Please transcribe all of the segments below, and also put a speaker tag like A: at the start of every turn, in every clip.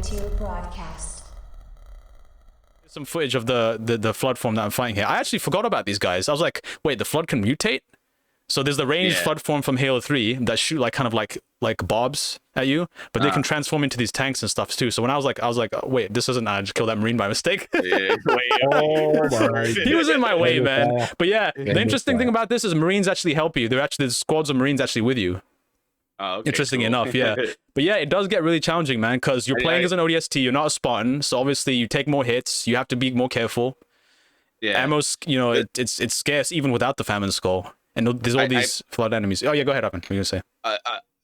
A: to broadcast.
B: Some footage of the Flood form that I'm fighting here. I actually forgot about these guys. I was like, wait, the Flood can mutate? So there's the ranged Flood form from Halo 3 that shoot like kind of like bobs at you, but they can transform into these tanks and stuff too. So when I was like, oh, wait, this isn't. I just killed that Marine by mistake.
C: Oh my!
B: He was in my way, man. But yeah, the interesting thing about this is Marines actually help you. There's squads of Marines actually with you.
D: Oh, okay,
B: interesting
D: cool.
B: enough, yeah. But yeah, it does get really challenging, man, because you're playing as an ODST. You're not a Spartan, so obviously you take more hits. You have to be more careful. Yeah, ammo's, you know, it's scarce even without the famine skull. And there's all these Flood enemies. Oh yeah, go ahead, Evan. What are you gonna say?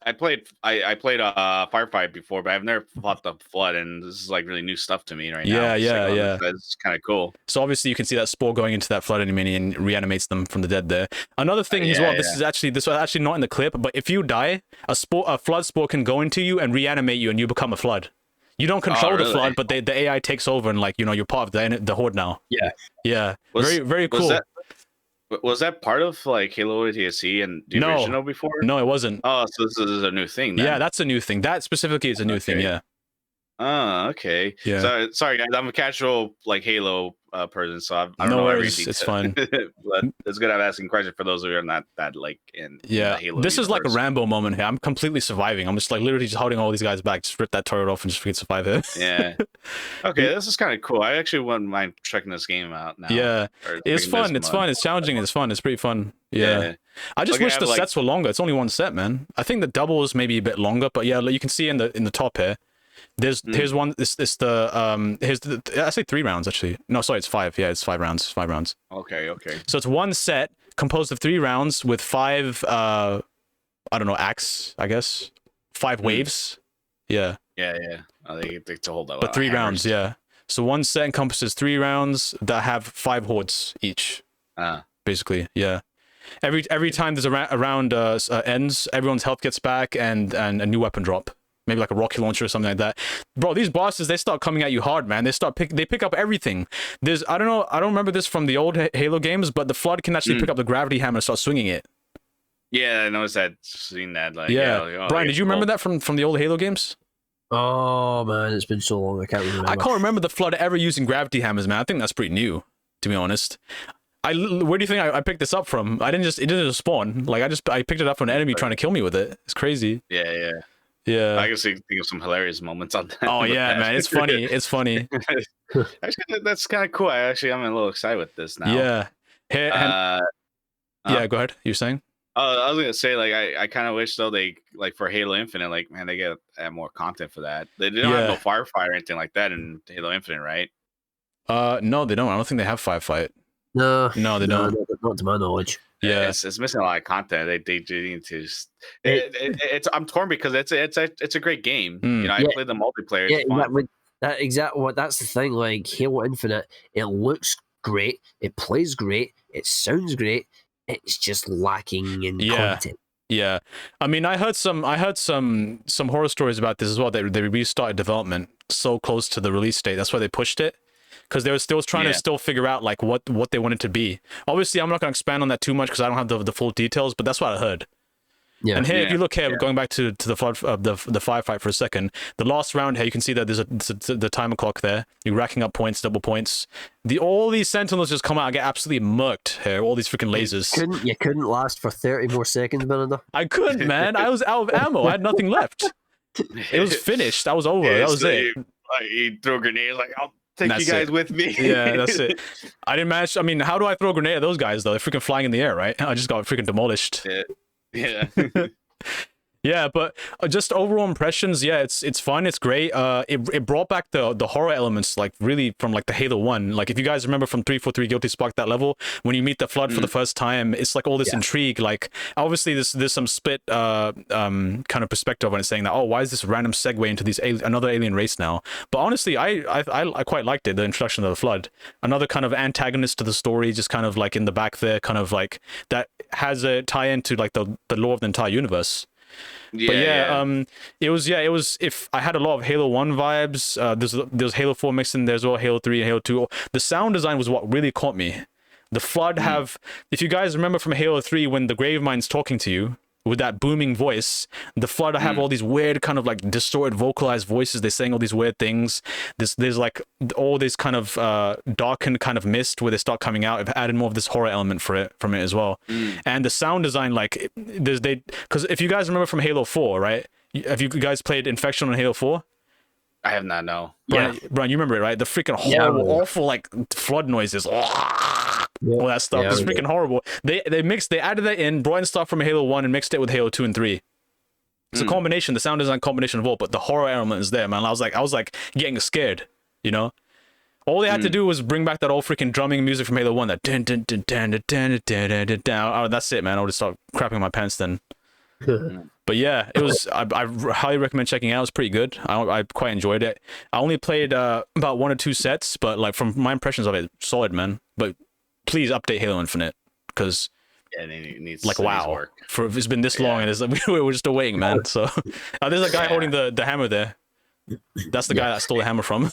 D: I played Firefight before, but I've never fought the Flood, and this is like really new stuff to me right now.
B: Yeah.
D: It's kind of cool.
B: So obviously you can see that spore going into that Flood enemy and reanimates them from the dead there. Another thing as well, this was actually not in the clip, but if you die, a Flood spore can go into you and reanimate you, and you become a Flood. You don't control the Flood, but the AI takes over, and like, you know, you're part of the horde now. Yeah. Very cool.
D: Was that part of like Halo ODST and the original before?
B: No, it wasn't.
D: Oh, so this is a new thing then.
B: Yeah, that's a new thing. That specifically is a new thing, yeah.
D: Oh, okay.
B: Yeah.
D: So, sorry, guys. I'm a casual like Halo person, so I don't
B: no
D: know
B: worries.
D: everything.
B: It's fine.
D: But it's good at asking questions for those of you who are not that like in the Halo.
B: This is like a Rambo moment here. I'm completely surviving. I'm just like literally just holding all these guys back, just rip that turret off and just freaking survive here.
D: Yeah. Okay, this is kind of cool. I actually wouldn't mind checking this game out now.
B: Yeah, it's fun. It's fun. It's challenging. It's fun. It's pretty fun. Yeah. I just wish the sets were longer. It's only one set, man. I think the double is maybe a bit longer, but yeah, you can see in the top here. Here's one. Here's I say 3 rounds actually. No, sorry, it's 5. Yeah, it's 5 rounds. 5 rounds.
D: Okay.
B: So it's one set composed of 3 rounds with 5 I don't know, acts, I guess. 5 waves. Yeah.
D: Oh, they to hold that.
B: But 3 rounds, yeah. So one set encompasses 3 rounds that have 5 hordes each. Basically, yeah. Every time there's a round ends, everyone's health gets back and a new weapon drop. Maybe like a rocket launcher or something like that. Bro, these bosses, they start coming at you hard, man. They pick up everything. I don't remember this from the old Halo games, but the Flood can actually pick up the gravity hammer and start swinging it.
D: Yeah, I noticed that, seen that. Like,
B: Brian, did you remember that from the old Halo games?
C: Oh man, it's been so long. I can't remember.
B: I can't remember the Flood ever using gravity hammers, man. I think that's pretty new, to be honest. Where do you think I picked this up from? It didn't just spawn. Like I picked it up from an enemy trying to kill me with it. It's crazy. Yeah.
D: I guess think of some hilarious moments on that.
B: Oh yeah, man, it's funny. It's funny.
D: Actually, that's kind of cool. I'm a little excited with this now.
B: Yeah. Yeah, go ahead. You're saying?
D: I was gonna say, like, I kind of wish though they like for Halo Infinite, like, man, they get more content for that. They don't have no firefight or anything like that in Halo Infinite, right?
B: No, they don't. I don't think they have firefight.
C: No,
B: they don't.
C: Not to my knowledge.
D: Yeah, it's missing a lot of content. They need to just. I'm torn because it's a great game. You know, I played the multiplayer.
C: Yeah, that's the thing. Like Halo Infinite, it looks great, it plays great, it sounds great. It's just lacking in content.
B: Yeah, I mean, I heard some horror stories about this as well. They restarted development so close to the release date. That's why they pushed it. Because they were still trying to still figure out like what they wanted to be. Obviously, I'm not going to expand on that too much because I don't have the full details, but that's what I heard. Yeah. And here, if you look here, going back to the Flood the firefight for a second, the last round here, you can see that there's the timer clock there. You're racking up points, double points. All these sentinels just come out and get absolutely murked here. All these freaking lasers.
C: You couldn't last for 30 more seconds, Belinda.
B: I couldn't, man. I was out of ammo. I had nothing left. It was finished. That was over. That was it.
D: He threw grenades like, I'll take you guys with me.
B: Yeah, that's it. I didn't manage. I mean, how do I throw a grenade at those guys though? They're freaking flying in the air, right? I just got freaking demolished.
D: Yeah.
B: Yeah, but just overall impressions, yeah, it's fun, it's great. It brought back the horror elements, like really from like the Halo 1. Like if you guys remember from 343 Guilty Spark, that level when you meet the Flood for the first time, it's like all this intrigue. Like obviously there's some split kind of perspective on it, saying that, oh, why is this random segue into this another alien race now? But honestly, I quite liked it, the introduction of the Flood, another kind of antagonist to the story, just kind of like in the back there, kind of like that has a tie into like the lore of the entire universe. It was. If I had a lot of Halo 1 vibes, there's Halo 4 mixed in there as well, Halo 3 and Halo 2. The sound design was what really caught me. The Flood have, if you guys remember from Halo 3 when the Gravemind's talking to you, with that booming voice. The Flood have all these weird kind of like distorted vocalized voices. They're saying all these weird things. There's like all this kind of darkened kind of mist where they start coming out. I've added more of this horror element from it as well. And the sound design, like because if you guys remember from Halo 4, right? Have you guys played Infection on Halo 4?
D: I have not, no.
B: Brian, you remember it, right? The freaking horrible, awful like flood noises, all that stuff. It's freaking horrible. They added that in, brought in stuff from Halo 1 and mixed it with Halo 2 and 3. It's a combination. The sound design combination of all, but the horror element is there, man. I was like getting scared, you know. All they had to do was bring back that old freaking drumming music from Halo 1. That dun dun dun dun dun dun dun dun dun. Oh, that's it, man. I would start crapping my pants then. But yeah, it was. I highly recommend checking it out. It was pretty good. I quite enjoyed it. I only played about 1 or 2 sets, but like from my impressions of it, solid, man. But please update Halo Infinite because
D: it needs
B: like wow,
D: work.
B: It's been this long and it's like we're just waiting, man. So there's a guy holding the hammer there. That's the guy that stole the hammer from.